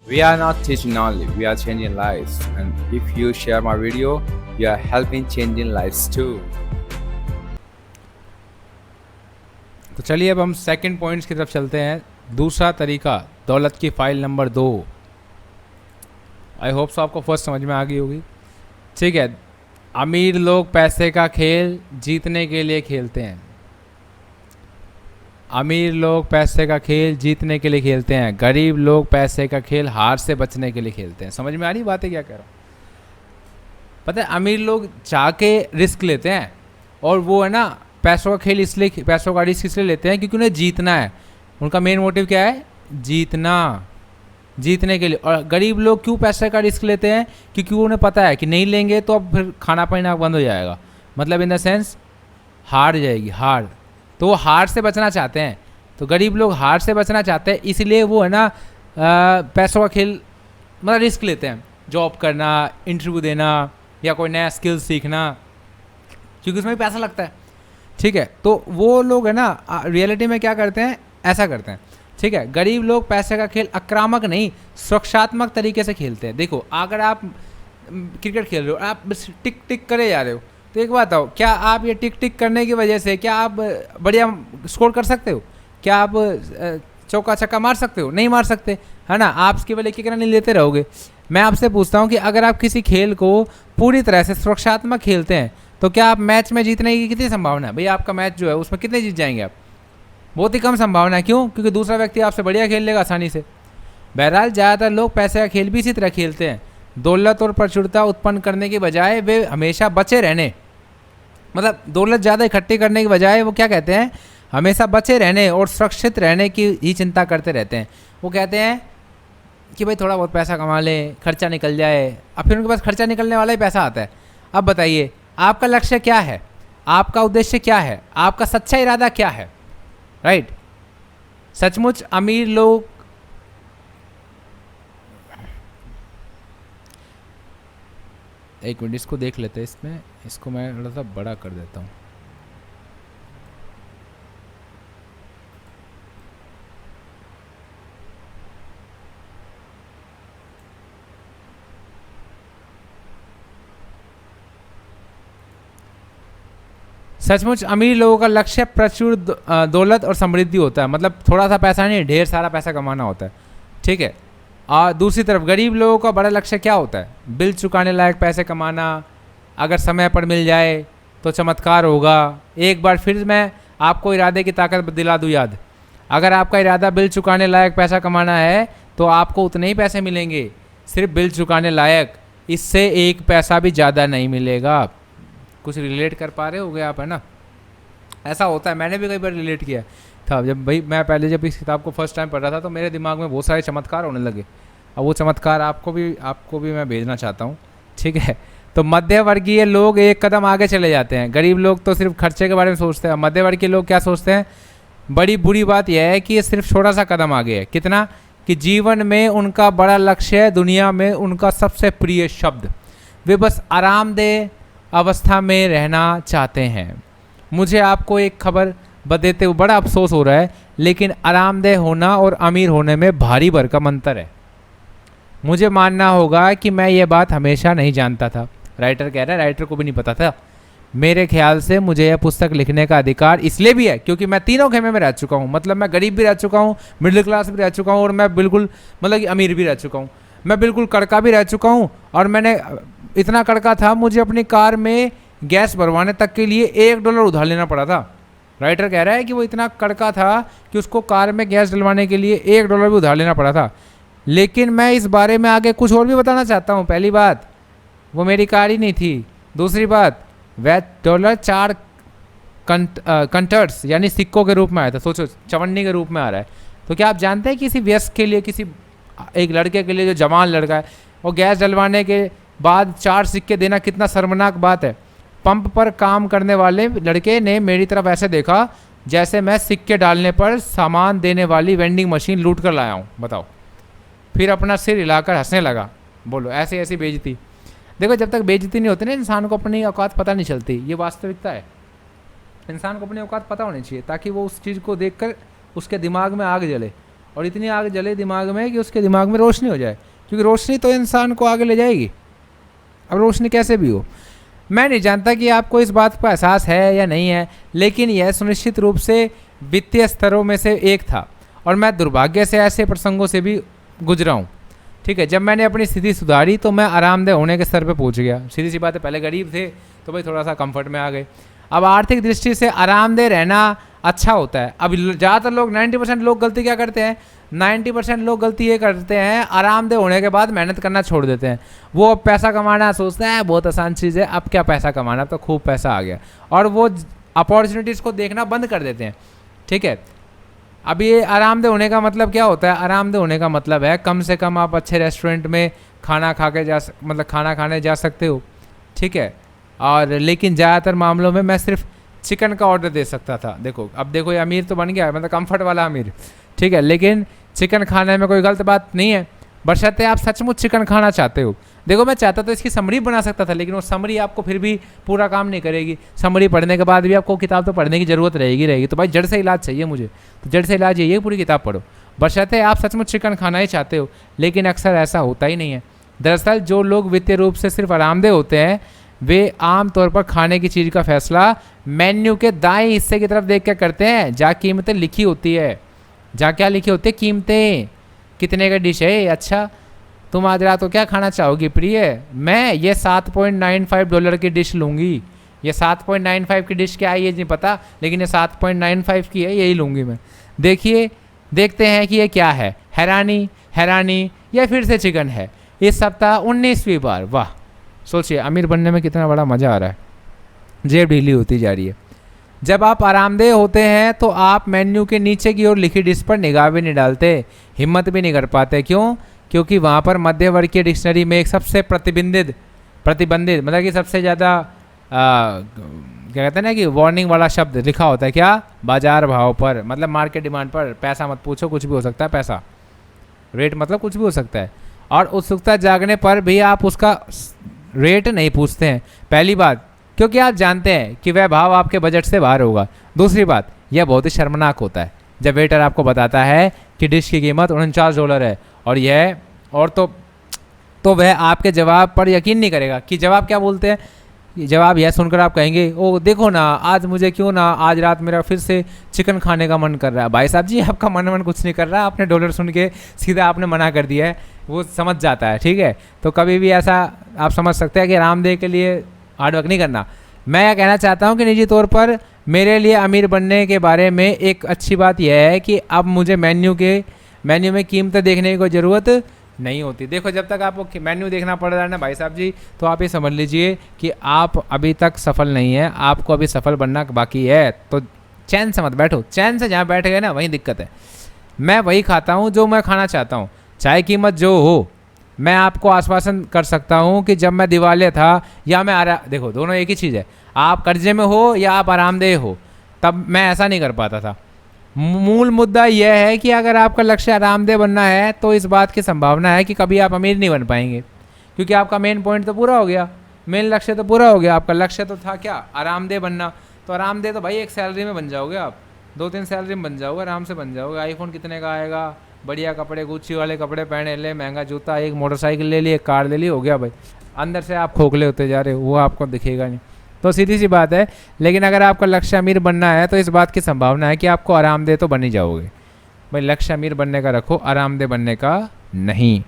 We are not teaching only, we are changing lives. And if you share my video, you are helping changing lives too. तो चलिए अब हम second points की तरफ चलते हैं। दूसरा तरीका, दौलत की file number 2। I hope so आपको फर्स्ट समझ में आ गई होगी। ठीक है, अमीर लोग पैसे का खेल जीतने के लिए खेलते हैं। अमीर लोग पैसे का खेल जीतने के लिए खेलते हैं, गरीब लोग पैसे का खेल हार से बचने के लिए खेलते हैं। समझ में आ रही बातें क्या कह रहा हूँ? पता है, अमीर लोग चाह के रिस्क लेते हैं, और वो है ना पैसों का खेल इसलिए, पैसों का रिस्क इसलिए लेते हैं क्योंकि उन्हें जीतना है। उनका मेन मोटिव क्या है? जीतना, जीतने के लिए। और गरीब लोग क्यों पैसे का रिस्क लेते हैं? क्योंकि उन्हें पता है कि नहीं लेंगे तो अब फिर खाना पीना बंद हो जाएगा, मतलब इन द सेंस हार जाएगी, हार। तो वो हार से बचना चाहते हैं। तो गरीब लोग हार से बचना चाहते हैं, इसलिए वो है ना पैसों का खेल मतलब रिस्क लेते हैं। जॉब करना, इंटरव्यू देना, या कोई नया स्किल सीखना, क्योंकि उसमें भी पैसा लगता है। ठीक है, तो वो लोग है ना रियलिटी में क्या करते हैं? ऐसा करते हैं। ठीक है, गरीब लोग पैसे का खेल आक्रामक नहीं, सुरक्षात्मक तरीके से खेलते हैं। देखो, अगर आप क्रिकेट खेल रहे हो, आप बस टिक टिक करे जा रहे हो, तो एक बात आओ, क्या आप ये टिक टिक करने की वजह से क्या आप बढ़िया स्कोर कर सकते हो? क्या आप चौका छक्का मार सकते हो? नहीं मार सकते, है ना। आप केवल एक एक रन लेते रहोगे। मैं आपसे पूछता हूँ कि अगर आप किसी खेल को पूरी तरह से सुरक्षात्मक खेलते हैं, तो क्या आप मैच में जीतने की कितनी संभावना है? भैया आपका मैच जो है उसमें कितने जीत जाएंगे आप? बहुत ही कम संभावना है। क्यों? क्योंकि दूसरा व्यक्ति आपसे बढ़िया खेल लेगा आसानी से। बहरहाल ज़्यादातर लोग पैसे का खेल भी इसी तरह खेलते हैं। दौलत और प्रचुरता उत्पन्न करने के बजाय वे हमेशा बचे रहने, मतलब दौलत ज़्यादा इकट्ठी करने के बजाय वो क्या कहते हैं? हमेशा बचे रहने और सुरक्षित रहने की ही चिंता करते रहते हैं। वो कहते हैं कि भाई थोड़ा बहुत पैसा कमा लें, खर्चा निकल जाए। अब फिर उनके पास खर्चा निकलने वाला ही पैसा आता है। अब बताइए, आपका लक्ष्य क्या है? आपका उद्देश्य क्या है? आपका सच्चा इरादा क्या है? राइट। सचमुच अमीर लोग एक मिनट इसको देख लेते हैं। इसमें इसको मैं थोड़ा सा बड़ा कर देता हूँ। सचमुच अमीर लोगों का लक्ष्य प्रचुर दौलत और समृद्धि होता है, मतलब थोड़ा सा पैसा नहीं, ढेर सारा पैसा कमाना होता है। ठीक है। और दूसरी तरफ गरीब लोगों का बड़ा लक्ष्य क्या होता है? बिल चुकाने लायक पैसे कमाना। अगर समय पर मिल जाए तो चमत्कार होगा। एक बार फिर मैं आपको इरादे की ताकत दिला दूँ याद। अगर आपका इरादा बिल चुकाने लायक पैसा कमाना है तो आपको उतने ही पैसे मिलेंगे, सिर्फ बिल चुकाने लायक। इससे एक पैसा भी ज़्यादा नहीं मिलेगा। कुछ रिलेट कर पा रहे होगे आप, है ना? ऐसा होता है, मैंने भी कई बार रिलेट किया था। जब भाई मैं पहले जब इस किताब को फर्स्ट टाइम पढ़ रहा था तो मेरे दिमाग में बहुत सारे चमत्कार होने लगे। अब वो चमत्कार आपको भी मैं भेजना चाहता हूँ। ठीक है। तो मध्य वर्गीय लोग एक कदम आगे चले जाते हैं। गरीब लोग तो सिर्फ खर्चे के बारे में सोचते हैं। मध्य वर्ग के लोग क्या सोचते हैं? बड़ी बुरी बात यह है कि ये सिर्फ छोटा सा कदम आगे है। कितना? कि जीवन में उनका बड़ा लक्ष्य है, दुनिया में उनका सबसे प्रिय शब्द। वे बस आरामदेह अवस्था में रहना चाहते हैं। मुझे आपको एक खबर देते हुए बड़ा अफसोस हो रहा है, लेकिन आरामदेह होना और अमीर होने में भारी भरकम अंतर है। मुझे मानना होगा कि मैं ये बात हमेशा नहीं जानता था। राइटर कह रहा है, राइटर को भी नहीं पता था। मेरे ख्याल से मुझे यह पुस्तक लिखने का अधिकार इसलिए भी है क्योंकि मैं तीनों खेमे में रह चुका हूँ। मतलब मैं गरीब भी रह चुका हूँ, मिडिल क्लास भी रह चुका हूँ, और मैं बिल्कुल मतलब कि अमीर भी रह चुका हूँ। मैं बिल्कुल कड़का भी रह चुका हूँ, और मैंने इतना कड़का था मुझे अपनी कार में गैस भरवाने तक के लिए $1 उधार लेना पड़ा था। राइटर कह रहा है कि वो इतना कड़का था कि उसको कार में गैस डलवाने के लिए $1 भी उधार लेना पड़ा था। लेकिन मैं इस बारे में आगे कुछ और भी बताना चाहता हूँ। पहली बात, वो मेरी कार ही नहीं थी। दूसरी बात, वह डॉलर 4 कंटर्स यानी सिक्कों के रूप में आया था। सोचो, चवन्नी के रूप में आ रहा है। तो क्या आप जानते हैं किसी व्यस्क के लिए, किसी एक लड़के के लिए जो जवान लड़का है, और गैस डलवाने के बाद 4 सिक्के देना कितना शर्मनाक बात है। पंप पर काम करने वाले लड़के ने मेरी तरफ ऐसे देखा जैसे मैं सिक्के डालने पर सामान देने वाली वेंडिंग मशीन लूट कर लाया हूँ। बताओ। फिर अपना सिर हिलाकर हंसने लगा। बोलो, ऐसी ऐसी बेइज्जती। देखो, जब तक बेइज्जती नहीं होती ना, इंसान को अपनी औकात पता नहीं चलती। ये वास्तविकता है। इंसान को अपनी औकात पता होनी चाहिए ताकि वो उस चीज़ को देखकर उसके दिमाग में आग जले और इतनी आग जले दिमाग में कि उसके दिमाग में रोशनी हो जाए, क्योंकि रोशनी तो इंसान को आगे ले जाएगी। अब रोशनी कैसे भी हो, मैं नहीं जानता कि आपको इस बात का एहसास है या नहीं है, लेकिन यह सुनिश्चित रूप से वित्तीय स्तरों में से एक था और मैं दुर्भाग्य से ऐसे प्रसंगों से भी गुजरा हूँ। ठीक है, जब मैंने अपनी स्थिति सुधारी तो मैं आरामदेह होने के स्तर पे पहुँच गया। सीधी सी बात है, पहले गरीब थे तो भाई थोड़ा सा कंफर्ट में आ गए। अब आर्थिक दृष्टि से आरामदेह रहना अच्छा होता है। अब ज़्यादातर लोग 90% लोग गलती क्या करते हैं, 90% लोग गलती ये करते हैं, आरामदेह होने के बाद मेहनत करना छोड़ देते हैं। वो अब पैसा कमाना सोचते हैं बहुत आसान चीज़ है, अब क्या पैसा कमाना, अब तो खूब पैसा आ गया, और वो अपॉर्चुनिटीज़ को देखना बंद कर देते हैं। ठीक है, अब ये आरामदेह होने का मतलब क्या होता है, आरामदेह होने का मतलब है कम से कम आप अच्छे रेस्टोरेंट में खाना खा के मतलब खाना खाने जा सकते हो। ठीक है, और लेकिन ज़्यादातर मामलों में मैं सिर्फ चिकन का ऑर्डर दे सकता था। देखो अब देखो, ये अमीर तो बन गया, मतलब कंफर्ट वाला अमीर। ठीक है, लेकिन चिकन खाने में कोई गलत बात नहीं है, बशर्ते आप सचमुच चिकन खाना चाहते हो। देखो मैं चाहता तो इसकी समरी बना सकता था, लेकिन वो समरी आपको फिर भी पूरा काम नहीं करेगी। समरी पढ़ने के बाद भी आपको किताब तो पढ़ने की ज़रूरत रहेगी। तो भाई जड़ से इलाज चाहिए मुझे, तो जड़ से इलाज यही है, पूरी किताब पढ़ो, बशर्ते आप सचमुच चिकन खाना ही चाहते हो। लेकिन अक्सर ऐसा होता ही नहीं है। दरअसल जो लोग वित्तीय रूप से सिर्फ आरामदेह होते हैं वे आम तौर पर खाने की चीज़ का फैसला मेन्यू के दाएं हिस्से की तरफ देख कर करते हैं, जहाँ कीमतें लिखी होती है। जहाँ क्या लिखी होती है, कीमतें, कितने का डिश है, अच्छा तुम आज रात को क्या खाना चाहोगी प्रिय, मैं ये $7.95 की डिश लूँगी। ये 7.95 की डिश क्या है ये नहीं पता, लेकिन ये 7.95 की है, यही लूँगी मैं। देखिए देखते हैं कि ये क्या है, हैरानी हैरानी, या फिर से चिकन है। इस सप्ताह 19वीं बार, वाह सोचिए अमीर बनने में कितना बड़ा मज़ा आ रहा है, जेब ढीली होती जा रही है। जब आप आरामदेह होते हैं तो आप मेन्यू के नीचे की ओर लिखी डिश पर निगाह भी नहीं डालते, हिम्मत भी नहीं कर पाते। क्यों? क्योंकि वहाँ पर मध्यवर्गीय डिक्शनरी में एक सबसे प्रतिबंधित मतलब कि सबसे ज़्यादा क्या कहते हैं ना कि वार्निंग वाला शब्द लिखा होता है। क्या? बाजार भाव पर, मतलब मार्केट डिमांड पर। पैसा मत पूछो, कुछ भी हो सकता है, पैसा रेट मतलब कुछ भी हो सकता है। और उत्सुकता जागने पर भी आप उसका रेट नहीं पूछते हैं। पहली बात, क्योंकि आप जानते हैं कि वह भाव आपके बजट से बाहर होगा। दूसरी बात, यह बहुत ही शर्मनाक होता है जब वेटर आपको बताता है कि डिश की कीमत $49 है और तो वह आपके जवाब पर यकीन नहीं करेगा। कि जवाब क्या बोलते हैं, जवाब यह सुनकर आप कहेंगे, ओ देखो ना आज मुझे क्यों ना, आज रात मेरा फिर से चिकन खाने का मन कर रहा है। भाई साहब जी आपका मन कुछ नहीं कर रहा, आपने डॉलर सुन के सीधा आपने मना कर दिया है, वो समझ जाता है। ठीक है, तो कभी भी ऐसा आप समझ सकते हैं कि आरामदेह के लिए हार्डवर्क नहीं करना। मैं यह कहना चाहता हूँ कि निजी तौर पर मेरे लिए अमीर बनने के बारे में एक अच्छी बात यह है कि अब मुझे मेन्यू में कीमतें देखने की कोई ज़रूरत नहीं होती। देखो जब तक आपको मेन्यू देखना पड़ रहा है ना भाई साहब जी, तो आप ये समझ लीजिए कि आप अभी तक सफल नहीं है, आपको अभी सफल बनना बाकी है। तो चैन से मत बैठो, चैन से जहाँ बैठ गए ना वहीं दिक्कत है। मैं वही खाता हूँ जो मैं खाना चाहता हूँ, चाहे कीमत जो हो। मैं आपको आश्वासन कर सकता हूँ कि जब मैं दिवालिया था या मैं देखो दोनों एक ही चीज़ है, आप कर्जे में हो या आप आरामदेह हो, तब मैं ऐसा नहीं कर पाता था। मूल मुद्दा यह है कि अगर आपका लक्ष्य आरामदेह बनना है तो इस बात की संभावना है कि कभी आप अमीर नहीं बन पाएंगे, क्योंकि आपका मेन पॉइंट तो पूरा हो गया, मेन लक्ष्य तो पूरा हो गया। आपका लक्ष्य तो था क्या, आरामदेह बनना। तो आरामदेह तो भाई एक सैलरी में बन जाओगे आप, 2-3 सैलरी में बन जाओगे, आराम से बन जाओगे। आईफोन कितने का आएगा, बढ़िया कपड़े, गुच्ची वाले कपड़े पहने ले, महंगा जूता, एक मोटरसाइकिल ले ली, एक कार ले ली, हो गया भाई। अंदर से आप खोखले होते जा रहे हो, वो आपको दिखेगा नहीं। तो सीधी सी बात है। लेकिन अगर आपका लक्ष्य अमीर बनना है तो इस बात की संभावना है कि आपको आरामदेह तो बन ही जाओगे। भाई लक्ष्य अमीर बनने का रखो, आरामदेह बनने का नहीं।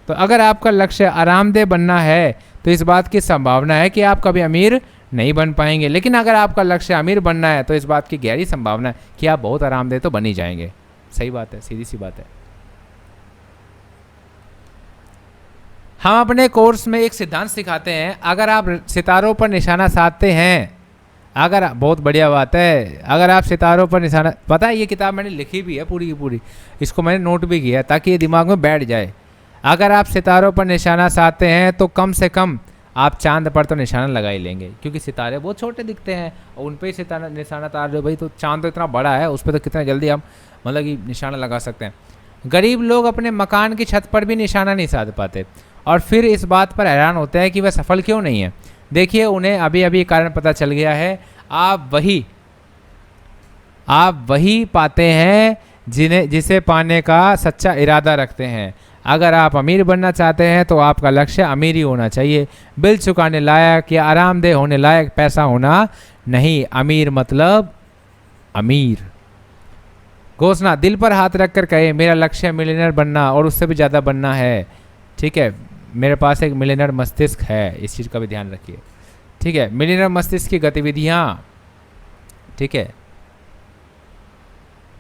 तो अगर आपका लक्ष्य आरामदेह बनना है तो इस बात की संभावना है कि आप कभी अमीर नहीं बन पाएंगे। लेकिन अगर आपका लक्ष्य अमीर बनना है तो इस बात की गहरी संभावना है कि आप बहुत आरामदेह तो बन ही जाएंगे। सही बात है, सीधी सी बात है। हम अपने कोर्स में एक सिद्धांत सिखाते हैं, अगर आप सितारों पर निशाना साधते हैं, अगर बहुत बढ़िया बात है, अगर आप सितारों पर निशाना, पता है ये किताब मैंने लिखी भी है पूरी की पूरी, इसको मैंने नोट भी किया है ताकि ये दिमाग में बैठ जाए। अगर आप सितारों पर निशाना साधते हैं तो कम से कम आप चांद पर तो निशाना लगा ही लेंगे, क्योंकि सितारे बहुत छोटे दिखते हैं और उन पर ही सितारा निशाना तार दो भाई, तो चांद तो इतना बड़ा है, उस पर तो कितना जल्दी हम मतलब कि निशाना लगा सकते हैं। गरीब लोग अपने मकान की छत पर भी निशाना नहीं साध पाते और फिर इस बात पर हैरान होते हैं कि वह सफल क्यों नहीं है। देखिए उन्हें अभी अभी कारण पता चल गया है। आप वही पाते हैं जिसे पाने का सच्चा इरादा रखते हैं। अगर आप अमीर बनना चाहते हैं तो आपका लक्ष्य अमीर ही होना चाहिए। बिल चुकाने लायक या आरामदेह होने लायक पैसा होना नहीं। अमीर मतलब अमीर। घोषणा दिल पर हाथ रख कर कहे, मेरा लक्ष्य मिलियनर बनना और उससे भी ज़्यादा बनना है। ठीक है, मेरे पास एक मिलियनर मस्तिष्क है, इस चीज़ का भी ध्यान रखिए। ठीक है, मिलियनर मस्तिष्क की गतिविधियाँ। ठीक है,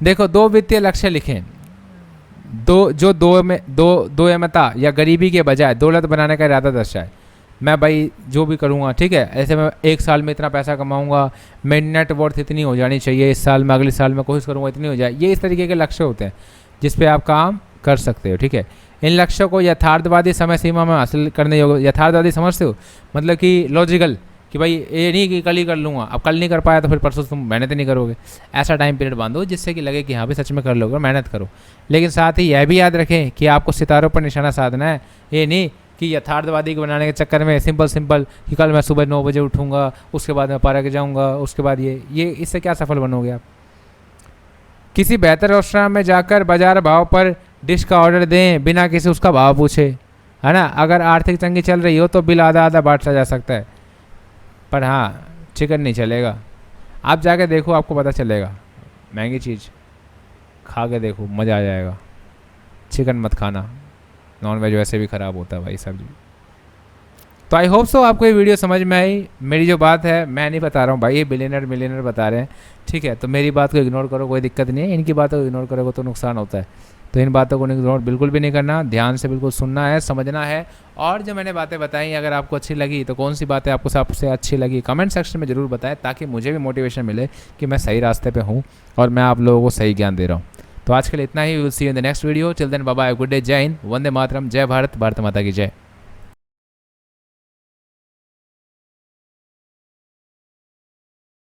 देखो 2 वित्तीय लक्ष्य लिखें, दो एमता या गरीबी के बजाय दौलत बनाने का इरादा दर्शाए। मैं भाई जो भी करूँगा, ठीक है, ऐसे मैं 1 साल में इतना पैसा कमाऊँगा, मेरी नेटवर्थ इतनी हो जानी चाहिए इस साल में, अगले साल में कोशिश करूँगा इतनी हो जाए। ये इस तरीके के लक्ष्य होते हैं जिस पे आप काम कर सकते हो। ठीक है, इन लक्ष्यों को यथार्थवादी समय सीमा में हासिल करने योग्य। यथार्थवादी समझते हो, मतलब कि लॉजिकल, कि भाई ये नहीं कि कल ही कर लूँगा, अब कल नहीं कर पाया तो फिर परसों तुम मेहनत नहीं करोगे। ऐसा टाइम पीरियड बांधो जिससे कि लगे कि हाँ भी सच में कर लोगे, मेहनत करो। लेकिन साथ ही यह भी याद रखें कि आपको सितारों पर निशाना साधना है। ये नहीं कि यथार्थवादी को बनाने के चक्कर में सिंपल कि कल मैं सुबह 9 बजे उठूँगा, उसके बाद मैं पार्क जाऊँगा, उसके बाद ये इससे क्या सफल बनोगे आप। किसी बेहतर रेस्टोरेंट में जाकर बाजार भाव पर डिश का ऑर्डर दें बिना किसी उसका भाव पूछे, है ना। अगर आर्थिक तंगी चल रही हो तो बिल आधा आधा बांटा जा सकता है, पर हाँ चिकन नहीं चलेगा। आप जाके देखो, आपको पता चलेगा। महंगी चीज़ खा के देखो, मज़ा आ जाएगा। चिकन मत खाना, नॉन वेज वैसे भी ख़राब होता है भाई सब्जी। तो आई होप सो आपको ये वीडियो समझ में आई। मेरी जो बात है मैं नहीं बता रहा हूँ भाई, ये मिलियनर बता रहे हैं। ठीक है, तो मेरी बात को इग्नोर करो, कोई दिक्कत नहीं है। इनकी बातों को इग्नोर करोगे तो नुकसान होता है। तो इन बातों को इग्नोर बिल्कुल भी नहीं करना, ध्यान से बिल्कुल सुनना है, समझना है। और जो मैंने बातें बताई अगर आपको अच्छी लगी तो कौन सी बातें आपको सबसे अच्छी लगी कमेंट सेक्शन में ज़रूर बताएं, ताकि मुझे भी मोटिवेशन मिले कि मैं सही रास्ते पे हूँ और मैं आप लोगों को सही ज्ञान दे रहा हूँ। तो आज के लिए इतना ही। Will see you in the next video. Till then bye bye, good day, जय हिंद, वंदे मातरम, जय भारत, भारत माता की जय।